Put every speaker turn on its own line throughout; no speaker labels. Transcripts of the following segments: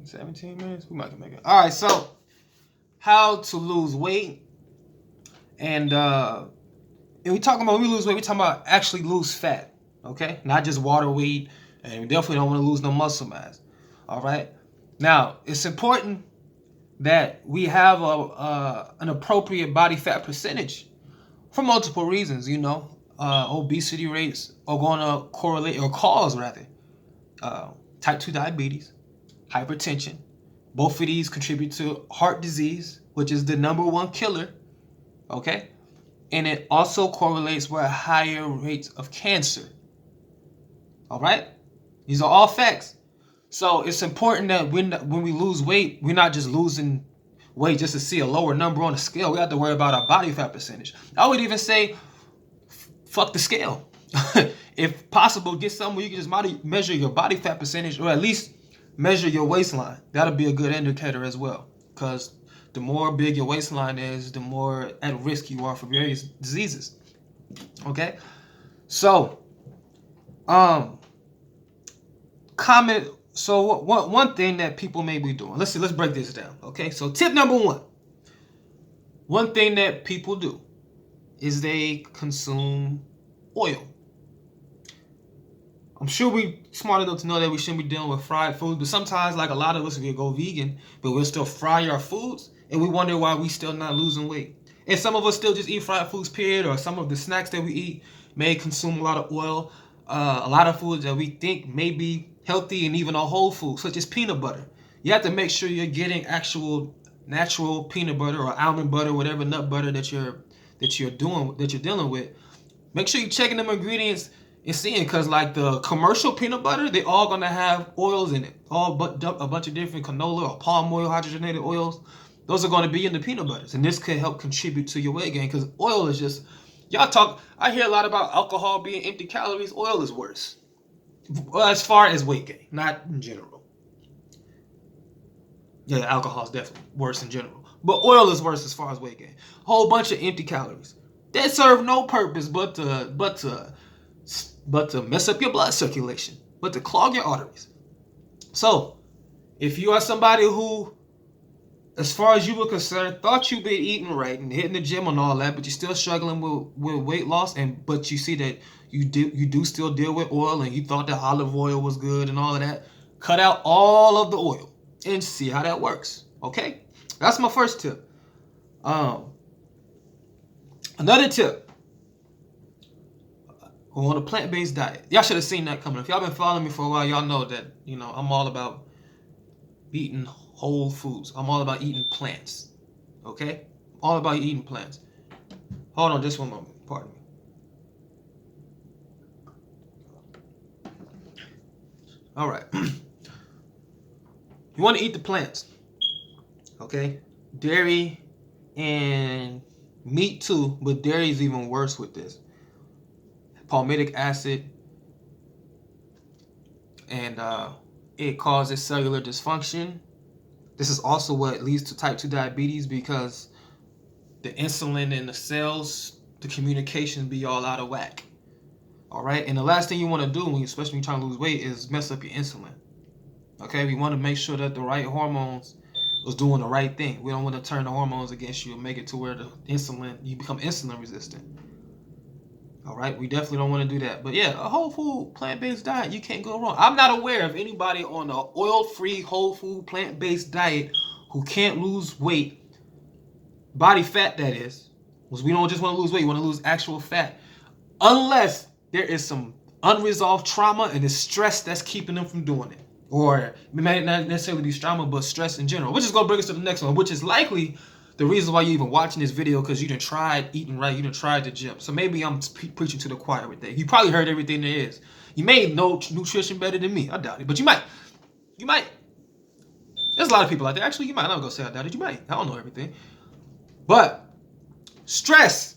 17 minutes. We might make it. All right. So, how to lose weight, and we talking about when we lose weight, we talking about actually lose fat. Okay, not just water weight, and we definitely don't want to lose no muscle mass. All right. Now, it's important that we have an appropriate body fat percentage for multiple reasons. Obesity rates are going to correlate or cause rather type 2 diabetes, hypertension. Both of these contribute to heart disease, which is the number one killer. Okay, and it also correlates with higher rates of cancer. All right, these are all facts. So it's important that when we lose weight, we're not just losing weight just to see a lower number on the scale. We have to worry about our body fat percentage. I would even say, fuck the scale. If possible, get something where you can just measure your body fat percentage, or at least measure your waistline. That'll be a good indicator as well, because the more big your waistline is, the more at risk you are for various diseases. Okay, so comment. So one thing that people may be doing. Let's break this down. Okay, so tip number one. One thing that people do is they consume oil. I'm sure we're smart enough to know that we shouldn't be dealing with fried foods, but sometimes, like a lot of us, we go vegan, but we'll still fry our foods, and we wonder why we still not losing weight. And some of us still just eat fried foods, period, or some of the snacks that we eat may consume a lot of oil. A lot of foods that we think may be healthy and even a whole food, such as peanut butter. You have to make sure you're getting actual natural peanut butter or almond butter, whatever nut butter that you're dealing with. Make sure you're checking them ingredients and seeing, because like the commercial peanut butter, they all gonna have oils in it, all but a bunch of different canola or palm oil, hydrogenated oils. Those are going to be in the peanut butters, and this could help contribute to your weight gain, because oil is just, I hear a lot about alcohol being empty calories. Oil is worse. Well, as far as weight gain, not in general. Yeah, alcohol is definitely worse in general, but oil is worse as far as weight gain. Whole bunch of empty calories that serve no purpose but to mess up your blood circulation, but to clog your arteries. So, if you are somebody who, as far as you were concerned, thought you've been eating right and hitting the gym and all that, but you're still struggling with weight loss, but you see that you do still deal with oil, and you thought that olive oil was good and all of that, cut out all of the oil and see how that works. Okay, that's my first tip. Another tip. Go on a plant-based diet. Y'all should have seen that coming. If y'all been following me for a while, y'all know that I'm all about eating whole foods. I'm all about eating plants. Okay? All about eating plants. Hold on just one moment. Pardon me. All right. You want to eat the plants. Okay? Dairy and meat too, but dairy is even worse with this. Palmitic acid, and it causes cellular dysfunction. This is also what leads to type 2 diabetes, because the insulin in the cells, the communication be all out of whack. All right, and the last thing you want to do, especially when you're trying to lose weight, is mess up your insulin. Okay, we want to make sure that the right hormones is doing the right thing. We don't want to turn the hormones against you and make it to where you become insulin resistant. All right, we definitely don't want to do that. But yeah, a whole food, plant-based diet, you can't go wrong. I'm not aware of anybody on an oil-free, whole food, plant-based diet who can't lose weight, body fat that is. Because we don't just want to lose weight, we want to lose actual fat. Unless there is some unresolved trauma and it's stress that's keeping them from doing it. Or it may not necessarily be trauma, but stress in general. Which is going to bring us to the next one, which is likely the reason why you're even watching this video, because you done tried eating right, you done tried the gym. So maybe I'm preaching to the choir with that. You probably heard everything there is. You may know nutrition better than me. I doubt it. But you might. There's a lot of people out there. Actually, you might. I'm not going to say I doubt it. You might. I don't know everything. But stress,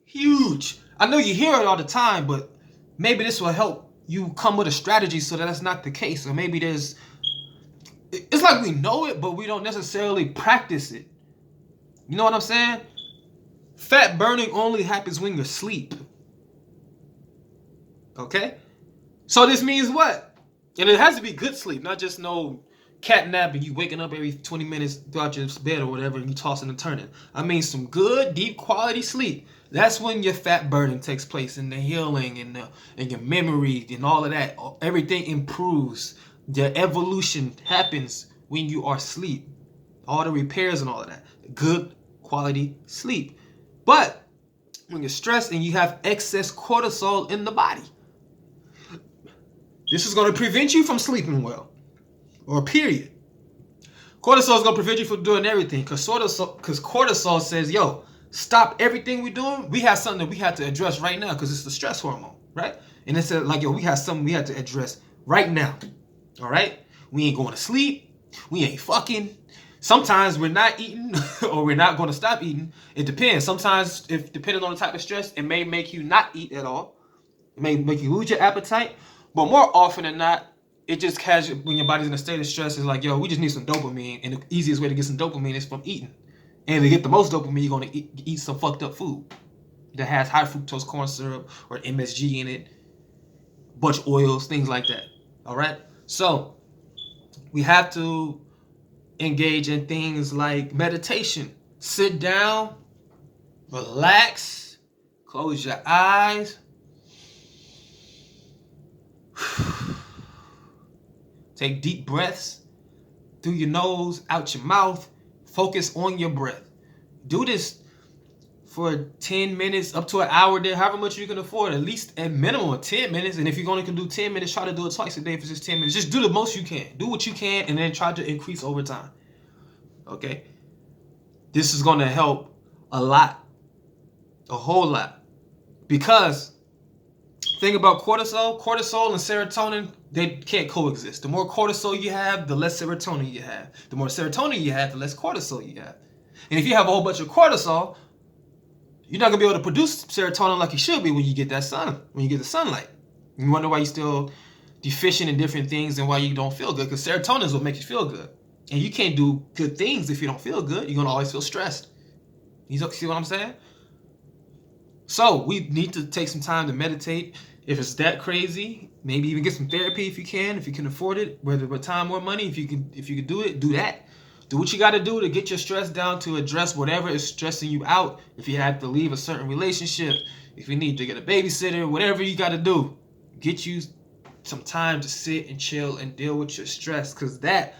huge. I know you hear it all the time, but maybe this will help you come with a strategy so that that's not the case. Or maybe it's like we know it, but we don't necessarily practice it. You know what I'm saying? Fat burning only happens when you're asleep. Okay? So this means what? And it has to be good sleep, not just no, cat nap and you waking up every 20 minutes throughout your bed or whatever and you tossing and turning. I mean some good, deep quality sleep. That's when your fat burning takes place and the healing and your memory and all of that. Everything improves. The evolution happens when you are asleep. All the repairs and all of that. Good quality sleep. But when you're stressed and you have excess cortisol in the body, this is going to prevent you from sleeping well. Or period. Cortisol is going to prevent you from doing everything because cortisol says, yo, stop everything we're doing. We have something that we have to address right now because it's the stress hormone, right? And it said, like, yo, we have something we have to address right now. All right? We ain't going to sleep. We ain't fucking. Sometimes we're not eating or we're not going to stop eating. It depends. Sometimes, if depending on the type of stress, it may make you not eat at all. It may make you lose your appetite. But more often than not, it just has, when your body's in a state of stress, it's like, yo, we just need some dopamine. And the easiest way to get some dopamine is from eating. And to get the most dopamine, you're going to eat some fucked up food that has high fructose corn syrup or MSG in it, bunch of oils, things like that. All right? So we have to engage in things like meditation. Sit down, relax, close your eyes. Take deep breaths through your nose, out your mouth. Focus on your breath. Do this for 10 minutes, up to an hour there, however much you can afford. At least at minimum 10 minutes. And if you only can do 10 minutes, try to do it twice a day for just 10 minutes. Just do the most you can. Do what you can and then try to increase over time. Okay? This is going to help a lot. A whole lot. Because think about cortisol. Cortisol and serotonin, they can't coexist. The more cortisol you have, the less serotonin you have. The more serotonin you have, the less cortisol you have. And if you have a whole bunch of cortisol, you're not going to be able to produce serotonin like you should be when you get that sun, when you get the sunlight. You wonder why you're still deficient in different things and why you don't feel good. Because serotonin is what makes you feel good. And you can't do good things if you don't feel good. You're going to always feel stressed. You see what I'm saying? So we need to take some time to meditate. If it's that crazy, maybe even get some therapy if you can afford it, whether with time or money. If you can do it, do that. Do what you got to do to get your stress down, to address whatever is stressing you out. If you have to leave a certain relationship, if you need to get a babysitter, whatever you got to do, get you some time to sit and chill and deal with your stress, because that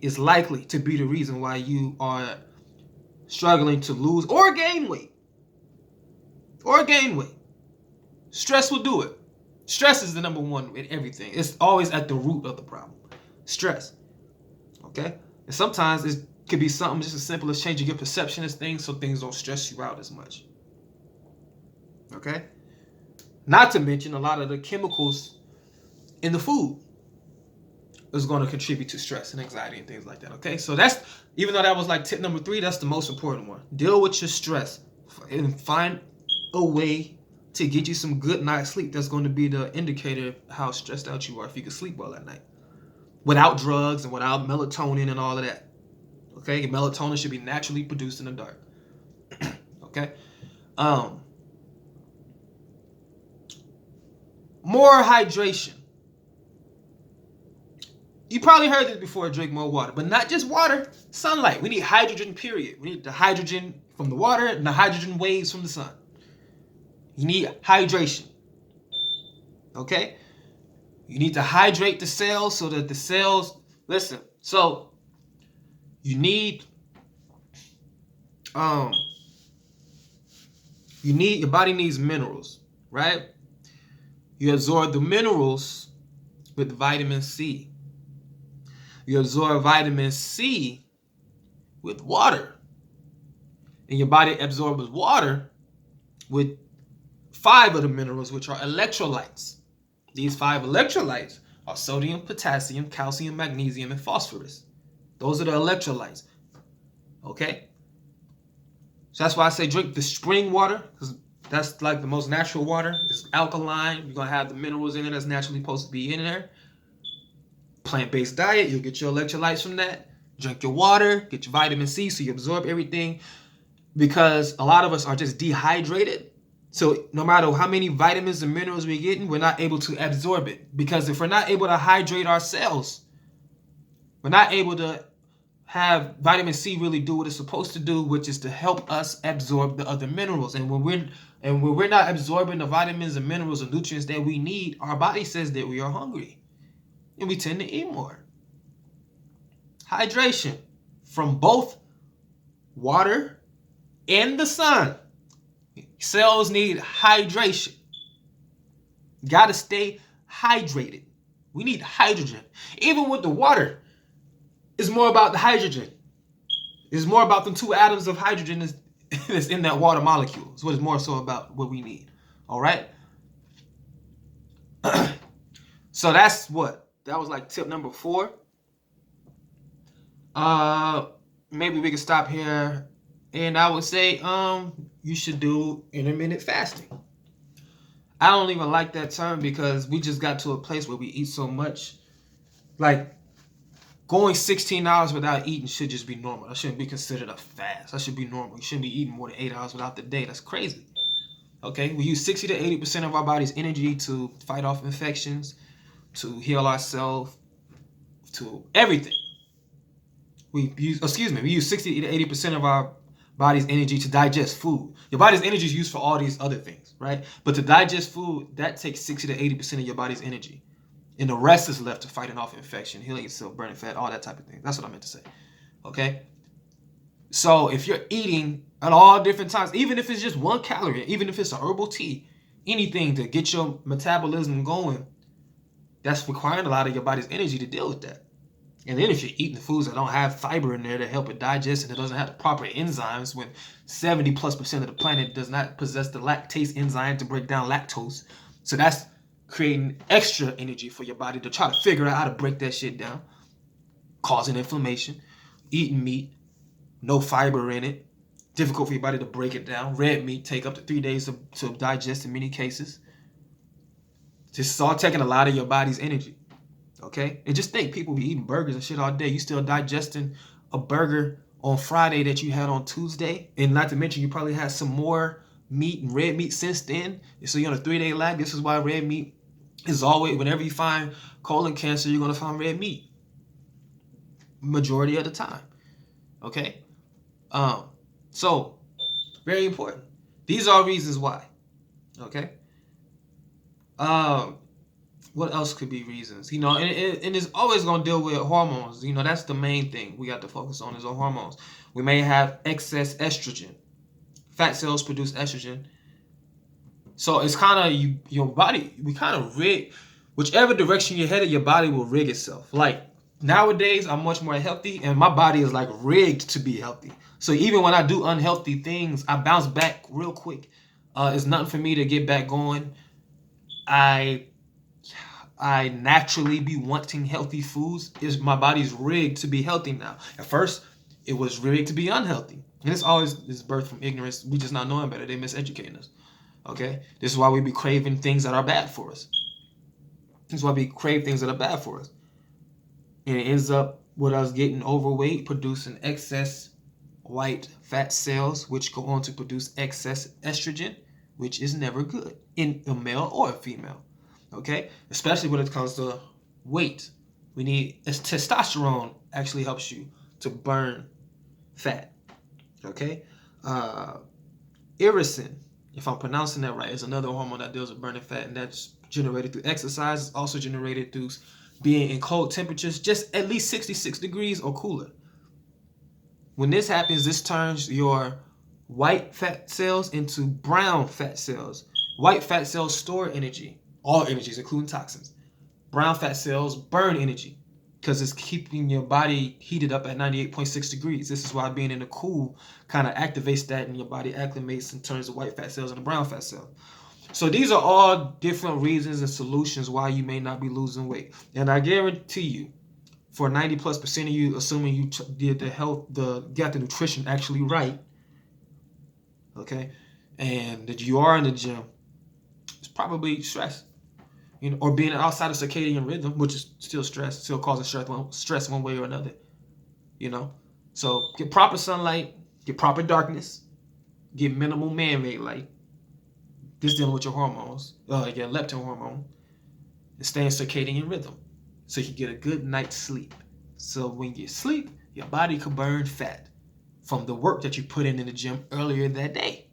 is likely to be the reason why you are struggling to lose or gain weight. Stress will do it. Stress is the number one in everything. It's always at the root of the problem. Stress. Okay? And sometimes it could be something just as simple as changing your perception of things so things don't stress you out as much. Okay? Not to mention a lot of the chemicals in the food is going to contribute to stress and anxiety and things like that. Okay? So that's, even though that was like tip number 3, that's the most important one. Deal with your stress and find a way to get you some good night's sleep. That's going to be the indicator of how stressed out you are, if you can sleep well at night. Without drugs and without melatonin and all of that. Okay? Your melatonin should be naturally produced in the dark. Okay? More hydration. You probably heard this before, drink more water. But not just water, sunlight. We need hydrogen, period. We need the hydrogen from the water and the hydrogen waves from the sun. You need hydration. Okay? You need to hydrate the cells so that the cells, listen, so you need, your body needs minerals, right? You absorb the minerals with vitamin C. You absorb vitamin C with water. And your body absorbs water with 5 of the minerals, which are electrolytes. These 5 electrolytes are sodium, potassium, calcium, magnesium, and phosphorus. Those are the electrolytes. Okay? So that's why I say drink the spring water, because that's like the most natural water. It's alkaline. You're going to have the minerals in it that's naturally supposed to be in there. Plant-based diet, you'll get your electrolytes from that. Drink your water, get your vitamin C so you absorb everything. Because a lot of us are just dehydrated. So no matter how many vitamins and minerals we're getting, we're not able to absorb it. Because if we're not able to hydrate our cells, We're not able to have vitamin C really do what it's supposed to do, which is to help us absorb the other minerals. And when we're not absorbing the vitamins and minerals and nutrients that we need, our body says that we are hungry, and we tend to eat more. Hydration from both water and the sun. Cells need hydration. Got to stay hydrated. We need hydrogen. Even with the water, it's more about the hydrogen. It's more about the two atoms of hydrogen that's in that water molecule. It's what it's more so about what we need. All right? So that's what? That was like tip number 4. Maybe we can stop here. And I would say you should do intermittent fasting. I don't even like that term because we just got to a place where we eat so much. Like, going 16 hours without eating should just be normal. That shouldn't be considered a fast. That should be normal. You shouldn't be eating more than 8 hours without the day. That's crazy. Okay? We use 60 to 80% of our body's energy to fight off infections, to heal ourselves, to everything. We use 60 to 80% of our body's energy to digest food. Your body's energy is used for all these other things, right? But to digest food, that takes 60 to 80% of your body's energy. And the rest is left to fighting off infection, healing yourself, burning fat, all that type of thing. That's what I meant to say. Okay? So if you're eating at all different times, even if it's just 1 calorie, even if it's a herbal tea, anything to get your metabolism going, that's requiring a lot of your body's energy to deal with that. And then if you're eating foods that don't have fiber in there to help it digest and it doesn't have the proper enzymes, when 70+% of the planet does not possess the lactase enzyme to break down lactose. So that's creating extra energy for your body to try to figure out how to break that shit down, causing inflammation. Eating meat, no fiber in it, difficult for your body to break it down. Red meat take up to 3 days to digest in many cases. This is all taking a lot of your body's energy. Okay? And just think, people be eating burgers and shit all day. You still digesting a burger on Friday that you had on Tuesday. And not to mention, you probably had some more meat and red meat since then. So you're on a 3-day lag. This is why red meat is always, whenever you find colon cancer, you're going to find red meat. Majority of the time. Okay? So, very important. These are reasons why. Okay? What else could be reasons? And it's always going to deal with hormones. That's the main thing we got to focus on is our hormones. We may have excess estrogen. Fat cells produce estrogen. So it's kind of your body, we kind of rig, whichever direction you're headed, your body will rig itself. Like nowadays, I'm much more healthy and my body is like rigged to be healthy. So even when I do unhealthy things, I bounce back real quick. It's nothing for me to get back going. I naturally be wanting healthy foods. My body's rigged to be healthy now. At first, it was rigged to be unhealthy. And it's always this birth from ignorance. We just not knowing better. They miseducating us. Okay? This is why we be craving things that are bad for us. This is why we crave things that are bad for us. And it ends up with us getting overweight, producing excess white fat cells, which go on to produce excess estrogen, which is never good in a male or a female. Okay? Especially when it comes to weight. We need testosterone actually helps you to burn fat. Okay? Irisin, if I'm pronouncing that right, is another hormone that deals with burning fat, and that's generated through exercise. It's also generated through being in cold temperatures, just at least 66 degrees or cooler. When this happens, this turns your white fat cells into brown fat cells. White fat cells store energy, all energies, including toxins. Brown fat cells burn energy because it's keeping your body heated up at 98.6 degrees. This is why being in the cool kind of activates that, and your body acclimates and turns the white fat cells into brown fat cells. So these are all different reasons and solutions why you may not be losing weight. And I guarantee you, for 90+% of you, assuming you did got the nutrition actually right, okay, and that you are in the gym, it's probably stress, or being outside of circadian rhythm, which is still stress, still causing stress one way or another, So get proper sunlight, get proper darkness, get minimal man-made light. This dealing with your hormones, your leptin hormone, and stay in circadian rhythm, so you can get a good night's sleep. So when you sleep, your body can burn fat from the work that you put in the gym earlier that day.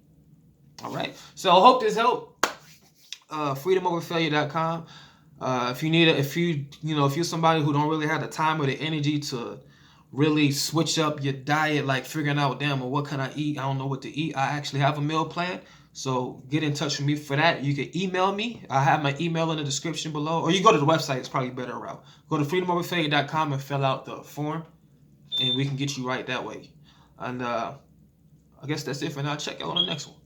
All right. So I hope this helped. Freedomoverfailure.com. If you're somebody who don't really have the time or the energy to really switch up your diet, like figuring out, damn, well, what can I eat? I don't know what to eat. I actually have a meal plan. So get in touch with me for that. You can email me. I have my email in the description below. Or you go to the website. It's probably a better route. Go to freedomoverfailure.com and fill out the form. And we can get you right that way. And I guess that's it for now. Check out on the next one.